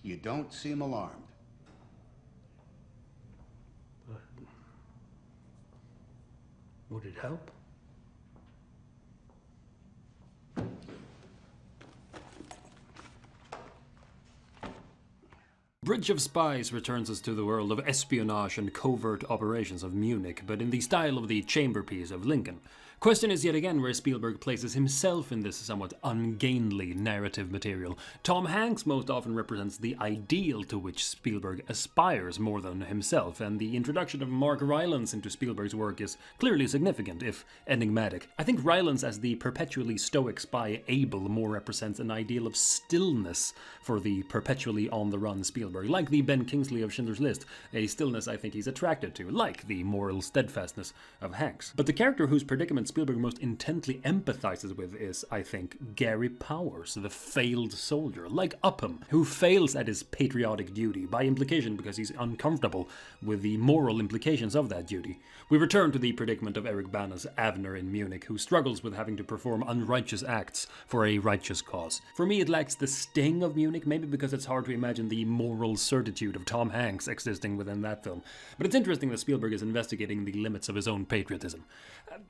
You don't seem alarmed. Would it help? Bridge of Spies returns us to the world of espionage and covert operations of Munich, but in the style of the chamber piece of Lincoln. Question is yet again where Spielberg places himself in this somewhat ungainly narrative material. Tom Hanks most often represents the ideal to which Spielberg aspires more than himself, and the introduction of Mark Rylance into Spielberg's work is clearly significant, if enigmatic. I think Rylance as the perpetually stoic spy Abel more represents an ideal of stillness for the perpetually on-the-run Spielberg, like the Ben Kingsley of Schindler's List, a stillness I think he's attracted to, like the moral steadfastness of Hanks. But the character whose predicament Spielberg most intently empathizes with is, I think, Gary Powers, the failed soldier, like Upham, who fails at his patriotic duty, by implication because he's uncomfortable with the moral implications of that duty. We return to the predicament of Eric Bana's Avner in Munich, who struggles with having to perform unrighteous acts for a righteous cause. For me, it lacks the sting of Munich, maybe because it's hard to imagine the moral certitude of Tom Hanks existing within that film. But it's interesting that Spielberg is investigating the limits of his own patriotism.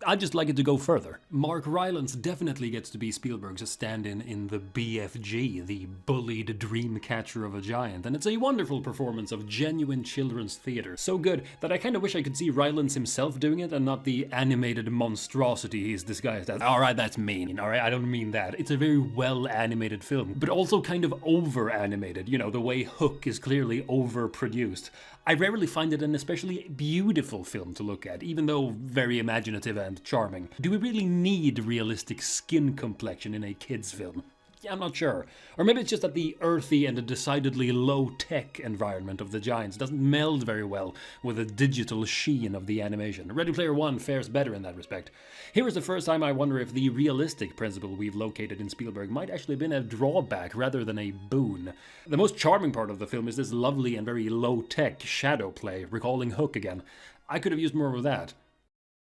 I'd just like it to go further. Mark Rylance definitely gets to be Spielberg's stand-in in the BFG, the bullied dream catcher of a giant, and it's a wonderful performance of genuine children's theater. So good that I kind of wish I could see Rylance himself doing it and not the animated monstrosity he's disguised as. Alright, that's mean, alright, I don't mean that. It's a very well-animated film, but also kind of over-animated, you know, the way Hook is clearly overproduced. I rarely find it an especially beautiful film to look at, even though very imaginative and charming. Do we really need realistic skin complexion in a kids' film? Yeah, I'm not sure. Or maybe it's just that the earthy and decidedly low-tech environment of the Giants doesn't meld very well with the digital sheen of the animation. Ready Player One fares better in that respect. Here is the first time I wonder if the realistic principle we've located in Spielberg might actually have been a drawback rather than a boon. The most charming part of the film is this lovely and very low-tech shadow play, recalling Hook again. I could have used more of that.